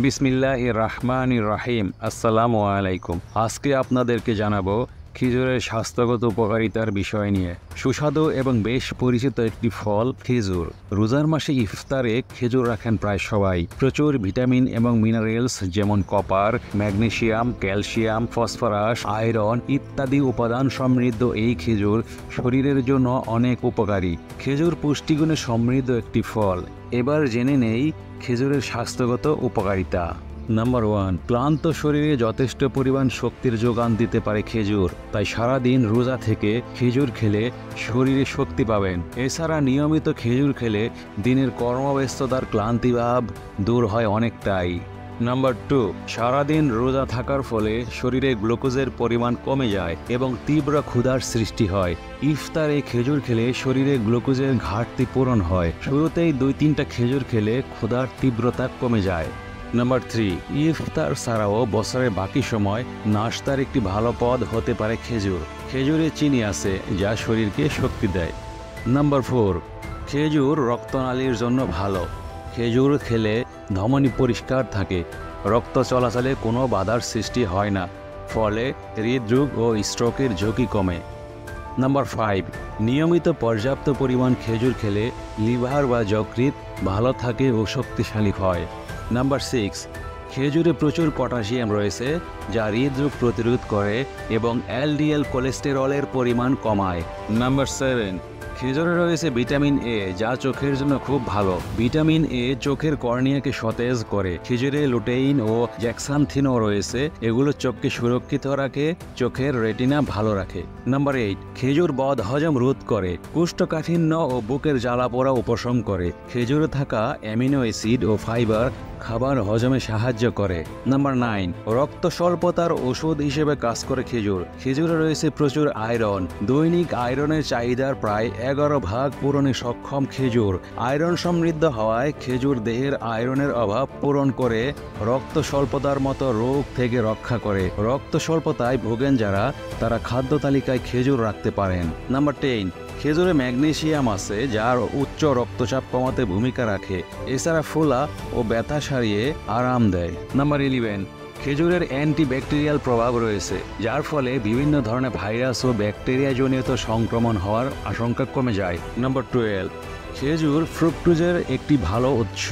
বিসমিল্লাহির রহমানির রহিম। আসসালামু আলাইকুম। আজকে আপনাদেরকে জানাবো খেজুরের স্বাস্থ্যগত উপকারিতার বিষয় নিয়ে। সুস্বাদু এবং বেশ পরিচিত একটি ফল খেজুর। রোজার মাসে ইফতারে খেজুর রাখেন প্রায় সবাই। প্রচুর ভিটামিন এবং মিনারেলস যেমন copper, magnesium, calcium, phosphorus, iron ইত্যাদি উপাদান সমৃদ্ধ এই খেজুর শরীরের জন্য অনেক উপকারী। খেজুর পুষ্টিগুণে সমৃদ্ধ একটি ফল। এবার জেনে নেই খেজুরের স্বাস্থ্যগত উপকারিতা। নাম্বার 1, ক্লান্ত শরীরে যথেষ্ট পরিমাণ শক্তির যোগান দিতে পারে খেজুর। তাই সারাদিন রোজা থেকে খেজুর খেলে শরীরে শক্তি পাবেন। এছাড়া নিয়মিত খেজুর খেলে দিনের কর্মব্যস্ততার ক্লান্তিভাব দূর হয় অনেকটাই। নাম্বার 2, সারাদিন রোজা থাকার ফলে শরীরে গ্লুকোজের পরিমাণ কমে যায় এবং তীব্র ক্ষুধার সৃষ্টি হয়। ইফতারে খেজুর খেলে শরীরে গ্লুকোজের ঘাটতি পূরণ হয়। শুরুতেই 2-3টা খেজুর খেলে ক্ষুধার তীব্রতা কমে যায়। নাম্বার 3, ইফতার ছাড়াও বছরের বাকি সময় নাশতার একটি ভালো পদ হতে পারে খেজুর। খেজুরে চিনি আছে যা শরীরকে শক্তি দেয়। নাম্বার 4, খেজুর রক্তনালীর জন্য ভালো। খেজুর খেলে ধমনী পরিষ্কার থাকে, রক্ত চলাচলে কোনো বাধার সৃষ্টি হয় না, ফলে হৃদরোগ ও স্ট্রোকের ঝুঁকি কমে। নাম্বার 5, নিয়মিত পর্যাপ্ত পরিমাণ খেজুর খেলে লিভার বা যকৃৎ ভালো থাকে ও শক্তিশালী হয়। নাম্বার 6, খেজুরে প্রচুর পটাশিয়াম রয়েছে যা হৃদরোগ প্রতিরোধ করে এবং এলডিএল কোলেস্টেরলের পরিমাণ কমায়। নাম্বার 7, খেজুরে রয়েছে ভিটামিন এ যা চোখের জন্য খুব ভালো। ভিটামিন এ চোখের কর্নিয়াকে সতেজ করে। খেজুরে লুটেইন ও জ্যাক্সান্থিনও রয়েছে, এগুলো চোখকে সুরক্ষিত রাখে, চোখের রেটিনা ভালো রাখে। নাম্বার 8, খেজুর বদহজম রোধ করে, কোষ্ঠকাঠিন্য ও বুকের জ্বালাপোড়া উপশম করে। খেজুরে থাকা অ্যামিনো অ্যাসিড ও ফাইবার খাবার হজমে সাহায্য করে। নাম্বার 9, রক্ত স্বল্পতার ওষুধ হিসেবে কাজ করে খেজুর। খেজুরে রয়েছে প্রচুর আয়রন। দৈনিক আয়রনের চাহিদার প্রায় 11 ভাগ পূরণে সক্ষম খেজুর। আয়রন সমৃদ্ধ হওয়ায় খেজুর দেহের আয়রনের অভাব পূরণ করে রক্ত স্বল্পতার মতো রোগ থেকে রক্ষা করে। রক্ত স্বল্পতায় ভোগেন যারা, তারা খাদ্য তালিকায় খেজুর রাখতে পারেন। নাম্বার 10, খেজুরে ম্যাগনেসিয়াম আছে যার উচ্চ রক্তচাপ কমাতে ভূমিকা রাখে। এছাড়া ফোলা ও ব্যথা সারিয়ে আরাম দেয়। নাম্বার 11, খেজুরের অ্যান্টিব্যাকটেরিয়াল প্রভাব রয়েছে যার ফলে বিভিন্ন ধরনের ভাইরাস ও ব্যাকটেরিয়াজনিত সংক্রমণ হওয়ার আশঙ্কা কমে যায়। নাম্বার 12, খেজুর ফ্রুক্টোজের একটি ভালো উৎস।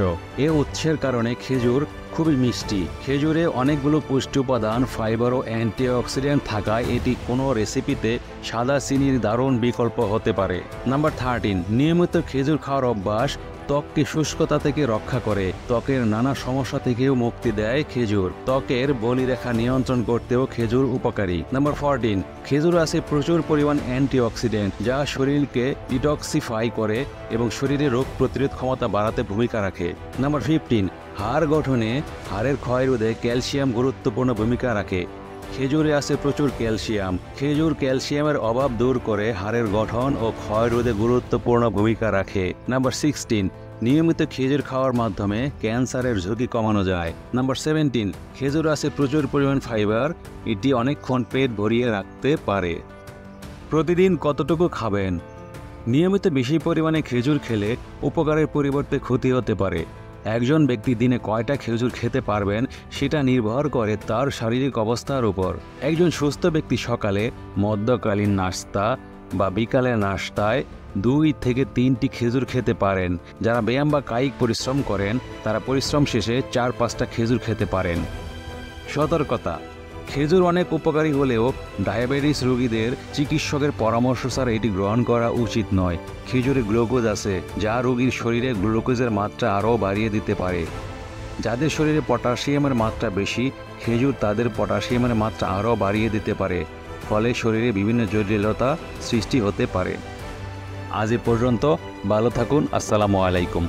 এ উৎসের কারণে খেজুর খুবই মিষ্টি। খেজুরে অনেকগুলো পুষ্টি উপাদান, ফাইবার ও অ্যান্টিঅক্সিডেন্ট থাকায় এটি কোনো রেসিপিতে সাদা চিনির দারুণ বিকল্প হতে পারে। নাম্বার 13, নিয়মিত খেজুর খাওয়ার অভ্যাস ত্বককে শুষ্কতা থেকে রক্ষা করে। ত্বকের নানা সমস্যা থেকেও মুক্তি দেয় খেজুর। ত্বকের বলিরেখা নিয়ন্ত্রণ করতেও খেজুর উপকারী। নাম্বার 14, খেজুর আছে প্রচুর পরিমাণ অ্যান্টিঅক্সিডেন্ট যা শরীরকে ডিটক্সিফাই করে এবং শরীরে রোগ প্রতিরোধ ক্ষমতা বাড়াতে ভূমিকা রাখে। নাম্বার 15, হাড় গঠনে হাড়ের ক্ষয় রোধে ক্যালসিয়াম গুরুত্বপূর্ণ ভূমিকা রাখে। খেজুরে আছে প্রচুর ক্যালসিয়াম। খেজুর ক্যালসিয়ামের অভাব দূর করে হাড়ের গঠন ও ক্ষয় রোধে গুরুত্বপূর্ণ ভূমিকা রাখে। নাম্বার 16, নিয়মিত খেজুর খাওয়ার মাধ্যমে ক্যান্সারের ঝুঁকি কমানো যায়। নাম্বার 17, খেজুর আছে প্রচুর পরিমাণ ফাইবার, এটি অনেকক্ষণ পেট ভরিয়ে রাখতে পারে। প্রতিদিন কতটুকু খাবেন? নিয়মিত বেশি পরিমাণে খেজুর খেলে উপকারের পরিবর্তে ক্ষতি হতে পারে। একজন ব্যক্তি দিনে কয়টা খেজুর খেতে পারবেন সেটা নির্ভর করে তার শারীরিক অবস্থার উপর। একজন সুস্থ ব্যক্তি সকালে, মধ্যকালীন নাস্তা বা বিকালের নাস্তায় 2 থেকে 3টি খেজুর খেতে পারেন। যারা ব্যায়াম বা কায়িক পরিশ্রম করেন তারা পরিশ্রম শেষে 4-5টা খেজুর খেতে পারেন। সতর্কতা: খেজুর অনেক উপকারী হলেও ডায়াবেটিস রোগীদের চিকিৎসকের পরামর্শ ছাড়া এটি গ্রহণ করা উচিত নয়। খেজুরে গ্লুকোজ আছে যা রোগীর শরীরে গ্লুকোজের মাত্রা আরও বাড়িয়ে দিতে পারে। যাদের শরীরে পটাশিয়ামের মাত্রা বেশি, খেজুর তাদের পটাশিয়ামের মাত্রা আরও বাড়িয়ে দিতে পারে, ফলে শরীরে বিভিন্ন জটিলতা সৃষ্টি হতে পারে। আজ এ পর্যন্ত, ভালো থাকুন। আসসালামু আলাইকুম।